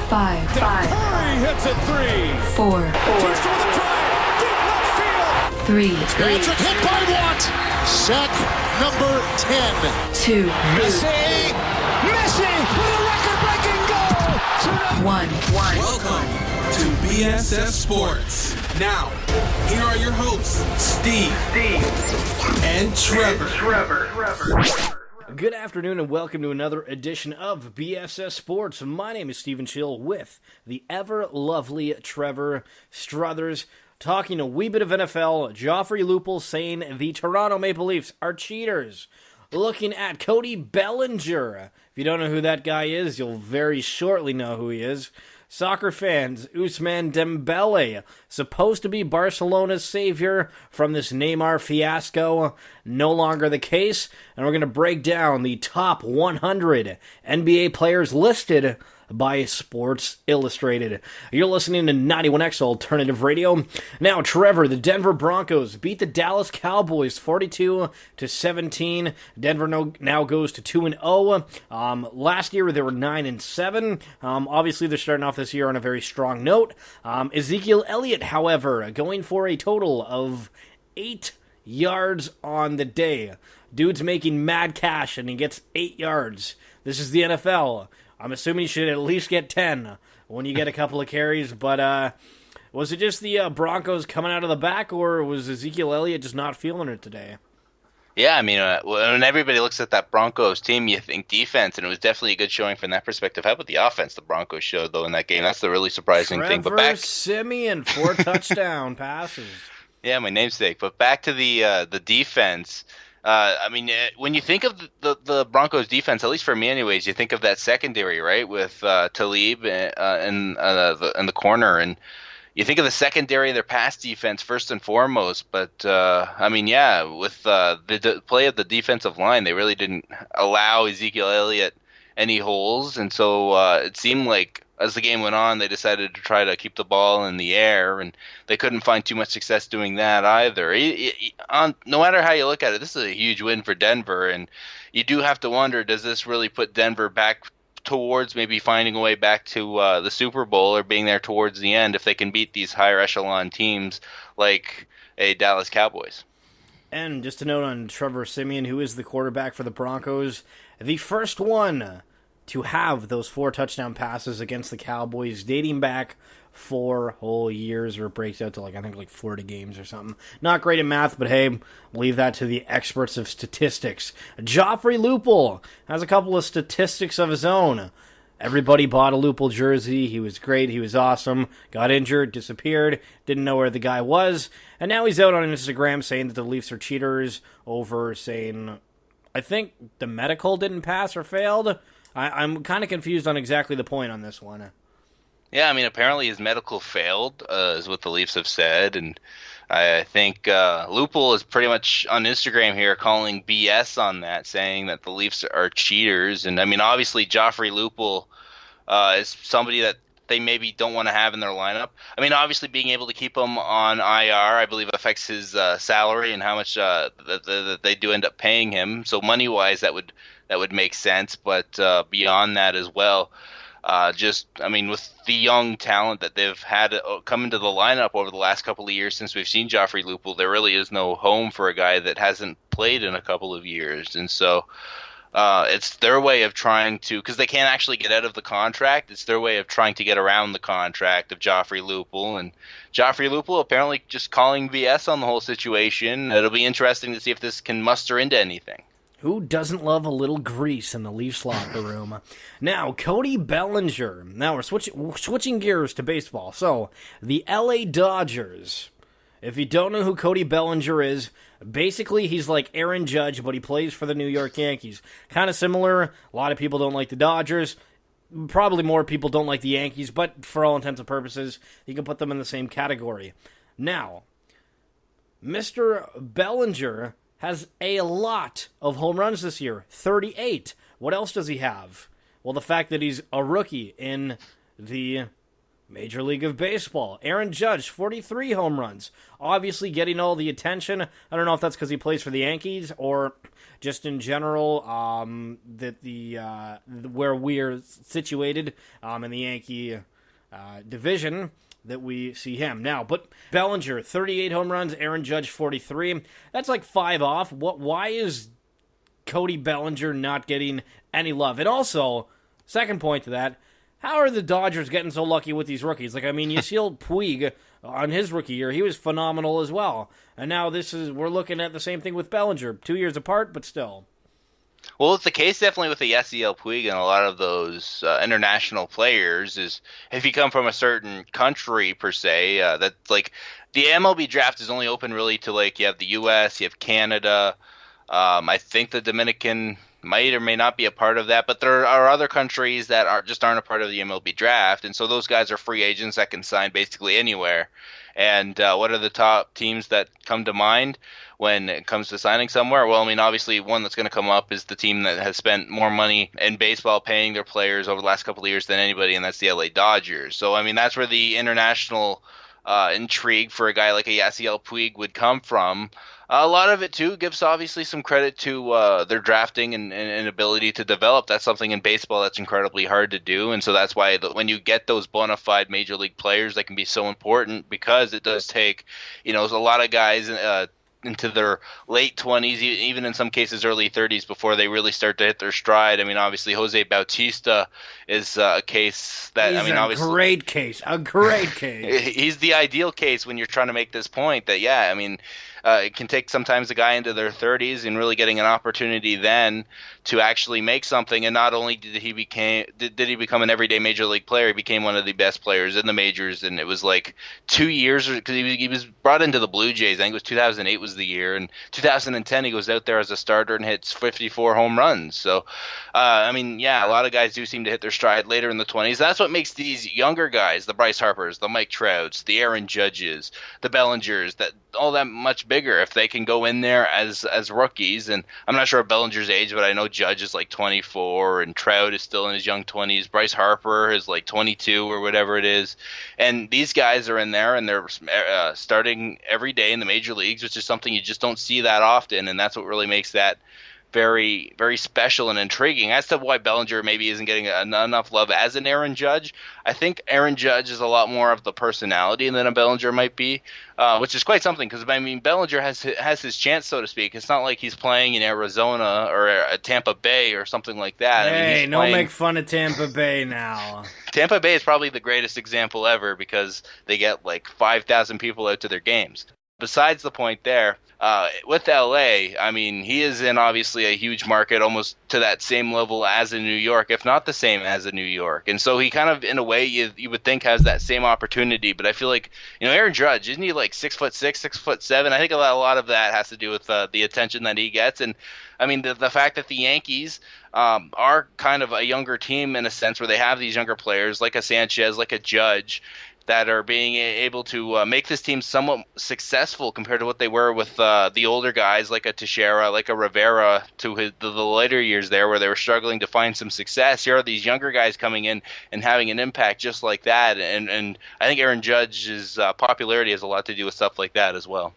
5. Curry hits it 3. 4. Just for the try. Deep left field. 3. Patrick hit by Watt. Sack number 10. 2. Messi with a record-breaking goal. 1. Welcome to BSS Sports. Now, here are your hosts, Steve and Trevor. Good afternoon and welcome to another edition of BSS Sports. My name is Steve Schill with the ever-lovely Trevor Struthers, talking a wee bit of NFL. Joffrey Lupul saying the Toronto Maple Leafs are cheaters. Looking at Cody Bellinger. If you don't know who that guy is, you'll very shortly know who he is. Soccer fans, Ousmane Dembele, supposed to be Barcelona's savior from this Neymar fiasco, no longer the case, and we're going to break down the top 100 NBA players listed by Sports Illustrated. You're listening to 91X Alternative Radio. Now, Trevor, the Denver Broncos beat the Dallas Cowboys 42-17. Denver now goes to 2-0. Last year they were 9-7. Obviously, they're starting off this year on a very strong note. Ezekiel Elliott, however, going for a total of 8 yards on the day. Dude's making mad cash, and he gets 8 yards. This is the NFL. I'm assuming you should at least get 10 when you get a couple of carries, but was it just the Broncos coming out of the back, or was Ezekiel Elliott just not feeling it today? Yeah, I mean, when everybody looks at that Broncos team, you think defense, and it was definitely a good showing from that perspective. How about the offense the Broncos showed, though, in that game? That's the really surprising thing. But Trevor Siemian, 4 touchdown passes. Yeah, my namesake. But back to the defense. I mean, when you think of the Broncos defense, at least for me anyways, you think of that secondary, right, with Talib in the corner, and you think of the secondary, their pass defense first and foremost. But, I mean, yeah, with the play of the defensive line, they really didn't allow Ezekiel Elliott any holes, and so it seemed like as the game went on, they decided to try to keep the ball in the air, and they couldn't find too much success doing that either. No matter how you look at it, this is a huge win for Denver, and you do have to wonder, does this really put Denver back towards maybe finding a way back to the Super Bowl or being there towards the end if they can beat these higher echelon teams like a Dallas Cowboys? And just a note on Trevor Siemian, who is the quarterback for the Broncos, the first one to have those 4 touchdown passes against the Cowboys dating back 4 whole years, or it breaks out to I think 40 games or something. Not great at math, but hey, leave that to the experts of statistics. Joffrey Lupul has a couple of statistics of his own. Everybody bought a Lupul jersey. He was great. He was awesome. Got injured, disappeared, didn't know where the guy was, and now he's out on Instagram saying that the Leafs are cheaters over saying, I think the medical didn't pass or failed. I'm kind of confused on exactly the point on this one. Yeah, I mean, apparently his medical failed, is what the Leafs have said, and I think Lupul is pretty much on Instagram here calling BS on that, saying that the Leafs are cheaters. And I mean, obviously, Joffrey Lupul is somebody that they maybe don't want to have in their lineup. I mean, obviously, being able to keep him on IR, I believe, affects his salary and how much that they do end up paying him. So money-wise, that would make sense. But beyond that as well, I mean, with the young talent that they've had come into the lineup over the last couple of years since we've seen Joffrey Lupul, there really is no home for a guy that hasn't played in a couple of years. And so it's their way of trying to, because they can't actually get out of the contract, it's their way of trying to get around the contract of Joffrey Lupul. And Joffrey Lupul apparently just calling BS on the whole situation. It'll be interesting to see if this can muster into anything. Who doesn't love a little grease in the Leafs locker room? Now, Cody Bellinger. Now, we're switching gears to baseball. So, the LA Dodgers. If you don't know who Cody Bellinger is, basically he's like Aaron Judge, but he plays for the New York Yankees. Kind of similar. A lot of people don't like the Dodgers. Probably more people don't like the Yankees, but for all intents and purposes, you can put them in the same category. Now, Mr. Bellinger has a lot of home runs this year, 38. What else does he have? Well, the fact that he's a rookie in the Major League of Baseball. Aaron Judge, 43 home runs. Obviously getting all the attention. I don't know if that's because he plays for the Yankees or just in general, where we're situated in the Yankee division, that we see him. Now, but Bellinger, 38 home runs. Aaron Judge, 43. That's like 5 off. Why is Cody Bellinger not getting any love? And also, second point to that, how are the Dodgers getting so lucky with these rookies? Like, I mean, Yasiel Puig on his rookie year, he was phenomenal as well. And now we're looking at the same thing with Bellinger. 2 years apart, but still. Well, it's the case definitely with the Yasiel Puig and a lot of those international players is if you come from a certain country per se, that like the MLB draft is only open really to like you have the U.S., you have Canada. I think the Dominican might or may not be a part of that, but there are other countries that aren't a part of the MLB draft, and so those guys are free agents that can sign basically anywhere. And what are the top teams that come to mind when it comes to signing somewhere? Well, I mean, obviously one that's going to come up is the team that has spent more money in baseball paying their players over the last couple of years than anybody, and that's the LA Dodgers. So, I mean, that's where the international intrigue for a guy like a Yasiel Puig would come from. A lot of it, too, gives obviously some credit to their drafting and ability to develop. That's something in baseball that's incredibly hard to do. And so that's why when you get those bona fide major league players, that can be so important because it does take, a lot of guys into their late 20s, even in some cases early 30s, before they really start to hit their stride. I mean, obviously, Jose Bautista is a case that, He's a great case. He's the ideal case when you're trying to make this point that, it can take sometimes a guy into their 30s and really getting an opportunity then to actually make something. And not only did he become an everyday major league player, he became one of the best players in the majors. And it was like 2 years because he was brought into the Blue Jays. I think it was 2008 was the year. And 2010 he goes out there as a starter and hits 54 home runs. So, a lot of guys do seem to hit their stride later in the 20s. That's what makes these younger guys, the Bryce Harpers, the Mike Trouts, the Aaron Judges, the Bellingers, all that much bigger if they can go in there as rookies. And I'm not sure of Bellinger's age, but I know Judge is like 24 and Trout is still in his young 20s. Bryce Harper is like 22 or whatever it is. And these guys are in there and they're starting every day in the major leagues, which is something you just don't see that often. And that's what really makes that very, very special and intriguing. As to why Bellinger maybe isn't getting enough love as an Aaron Judge, I think Aaron Judge is a lot more of the personality than a Bellinger might be, which is quite something because, Bellinger has his chance, so to speak. It's not like he's playing in Arizona or Tampa Bay or something like that. Hey, don't make fun of Tampa Bay now. Tampa Bay is probably the greatest example ever because they get like 5,000 people out to their games. Besides the point there, with LA, he is in obviously a huge market, almost to that same level as in New York, if not the same as in New York. And so he kind of, in a way, you would think has that same opportunity. But I feel like, Aaron Judge, isn't he like 6'6", 6'7"? I think a lot of that has to do with the attention that he gets. And the fact that the Yankees are kind of a younger team in a sense where they have these younger players like a Sanchez, like a Judge, that are being able to make this team somewhat successful compared to what they were with the older guys like a Teixeira, like a Rivera, to the later years there where they were struggling to find some success. Here are these younger guys coming in and having an impact just like that. And I think Aaron Judge's popularity has a lot to do with stuff like that as well.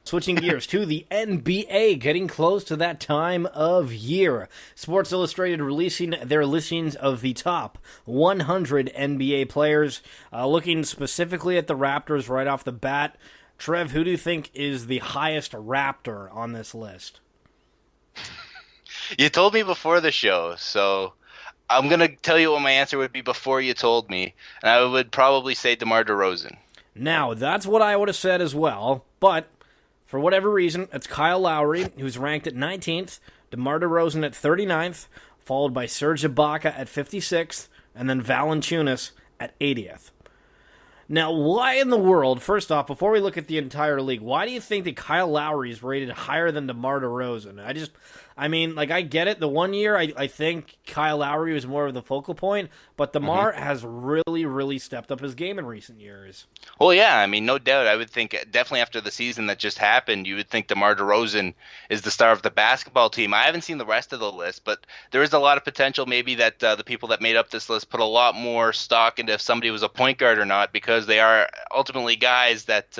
Switching gears to the NBA, getting close to that time of year. Sports Illustrated releasing their listings of the top 100 NBA players, looking specifically at the Raptors right off the bat. Trev, who do you think is the highest Raptor on this list? You told me before the show, so I'm going to tell you what my answer would be before you told me, and I would probably say DeMar DeRozan. Now, that's what I would have said as well, but for whatever reason, it's Kyle Lowry, who's ranked at 19th, DeMar DeRozan at 39th, followed by Serge Ibaka at 56th, and then Valanciunas at 80th. Now, why in the world, first off, before we look at the entire league, why do you think that Kyle Lowry is rated higher than DeMar DeRozan? I mean, like, I get it. The one year, I think Kyle Lowry was more of the focal point, but DeMar has really, really stepped up his game in recent years. Well, yeah, I mean, no doubt. I would think definitely after the season that just happened, you would think DeMar DeRozan is the star of the basketball team. I haven't seen the rest of the list, but there is a lot of potential maybe that the people that made up this list put a lot more stock into if somebody was a point guard or not, because they are ultimately guys that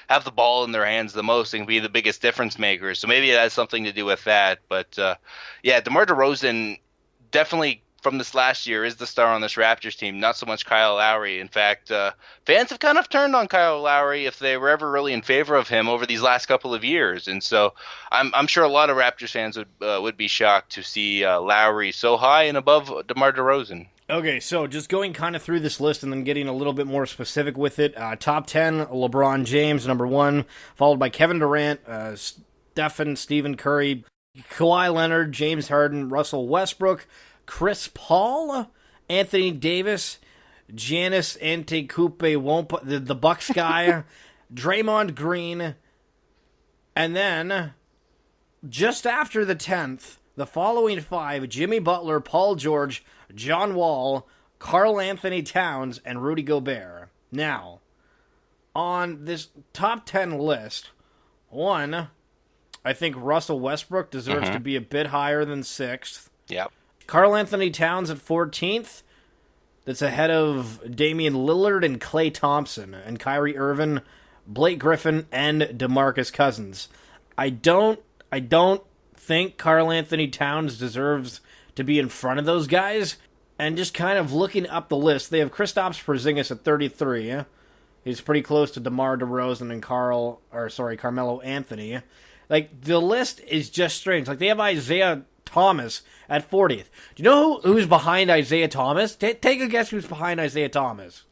have the ball in their hands the most and can be the biggest difference makers. So maybe it has something to do with that. But yeah, DeMar DeRozan definitely from this last year is the star on this Raptors team, not so much Kyle Lowry. In fact, fans have kind of turned on Kyle Lowry if they were ever really in favor of him over these last couple of years. And so I'm sure a lot of Raptors fans would be shocked to see Lowry so high and above DeMar DeRozan. Okay, so just going kind of through this list and then getting a little bit more specific with it. Top 10, LeBron James, number 1, followed by Kevin Durant, Stephen Curry, Kawhi Leonard, James Harden, Russell Westbrook, Chris Paul, Anthony Davis, Giannis Antetokounmpo, the Bucks guy, Draymond Green, and then just after the 10th, the following 5, Jimmy Butler, Paul George, John Wall, Karl Anthony Towns, and Rudy Gobert. Now, on this top 10 list, 1, I think Russell Westbrook deserves to be a bit higher than 6th. Yep. Karl Anthony Towns at 14th. That's ahead of Damian Lillard and Klay Thompson and Kyrie Irving, Blake Griffin, and DeMarcus Cousins. I don't think Karl Anthony Towns deserves to be in front of those guys. And just kind of looking up the list, they have Kristaps Porzingis at 33. He's pretty close to DeMar DeRozan and Carmelo Anthony. Like, the list is just strange. Like, they have Isaiah Thomas at 40th. Do you know who's behind Isaiah Thomas? Take a guess who's behind Isaiah Thomas.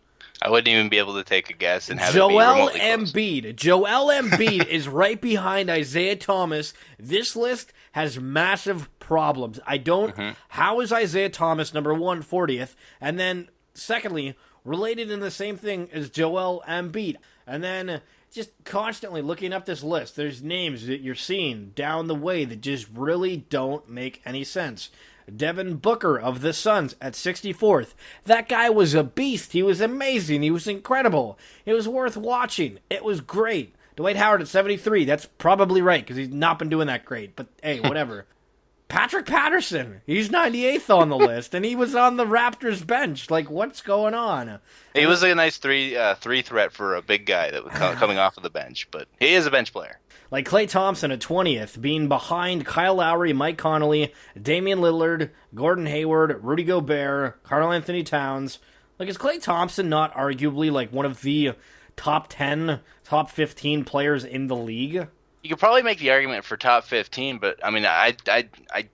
I wouldn't even be able to take a guess and have Joel it be remotely Embiid. close. Joel Embiid is right behind Isaiah Thomas. This list has massive problems. I don't... How is Isaiah Thomas number 1, 40th? And then, secondly, related in the same thing as Joel Embiid. And then, just constantly looking up this list, there's names that you're seeing down the way that just really don't make any sense. Devin Booker of the Suns at 64th. That guy was a beast. He was amazing. He was incredible. It was worth watching. It was great. Dwight Howard at 73. That's probably right because he's not been doing that great. But hey, whatever. Patrick Patterson. He's 98th on the list, and he was on the Raptors bench. Like, what's going on? He was a nice three threat for a big guy that was coming off of the bench, but he is a bench player. Like Klay Thompson at 20th, being behind Kyle Lowry, Mike Conley, Damian Lillard, Gordon Hayward, Rudy Gobert, Karl Anthony Towns. Like, is Klay Thompson not arguably like one of the top 10, top 15 players in the league? You could probably make the argument for top 15, but I mean, I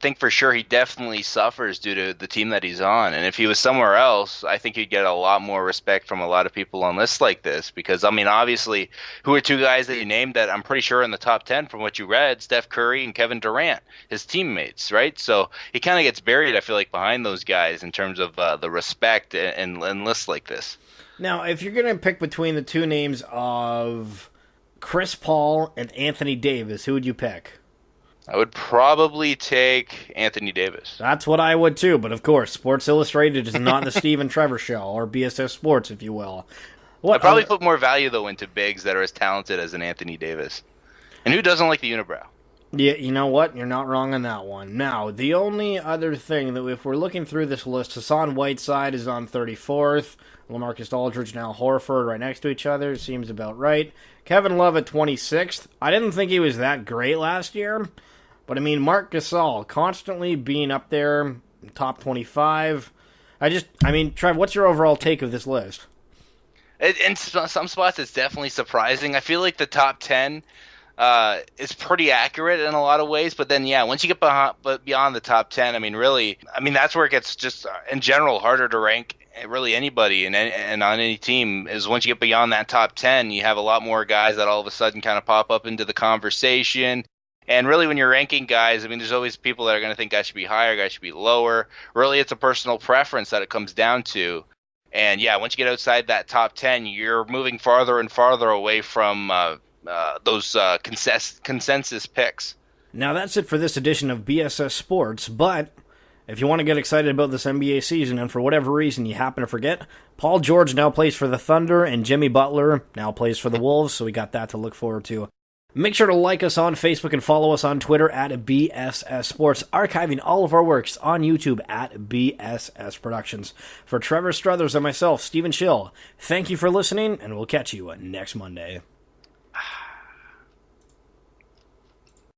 think for sure he definitely suffers due to the team that he's on. And if he was somewhere else, I think he'd get a lot more respect from a lot of people on lists like this. Because, I mean, obviously, who are two guys that you named that I'm pretty sure in the top 10 from what you read? Steph Curry and Kevin Durant, his teammates, right? So he kind of gets buried, I feel like, behind those guys in terms of the respect and lists like this. Now, if you're going to pick between the two names of Chris Paul and Anthony Davis, who would you pick? I would probably take Anthony Davis. That's what I would too, but of course, Sports Illustrated is not the Steve and Trevor show, or BSS Sports, if you will. I'd probably put more value, though, into bigs that are as talented as an Anthony Davis. And who doesn't like the unibrow? Yeah, you know what? You're not wrong on that one. Now, the only other thing that if we're looking through this list, Hassan Whiteside is on 34th. LaMarcus Aldridge and Al Horford right next to each other. Seems about right. Kevin Love at 26th. I didn't think he was that great last year. But, I mean, Marc Gasol constantly being up there, top 25. Trev, what's your overall take of this list? In some spots, it's definitely surprising. I feel like the top 10 is pretty accurate in a lot of ways. But then, yeah, once you get beyond the top 10, that's where it gets just, in general, harder to rank really anybody and on any team. Is once you get beyond that top 10, you have a lot more guys that all of a sudden kind of pop up into the conversation. And really, when you're ranking guys, there's always people that are going to think guys should be higher, guys should be lower. Really, it's a personal preference that it comes down to. And yeah, once you get outside that top 10, you're moving farther and farther away from those consensus picks. Now that's it for this edition of BSS Sports, but if you want to get excited about this NBA season and for whatever reason you happen to forget, Paul George now plays for the Thunder and Jimmy Butler now plays for the Wolves, so we got that to look forward to. Make sure to like us on Facebook and follow us on Twitter at BSS Sports, archiving all of our works on YouTube at BSS Productions. For Trevor, Struthers, and myself, Stephen Schill, thank you for listening, and we'll catch you next Monday.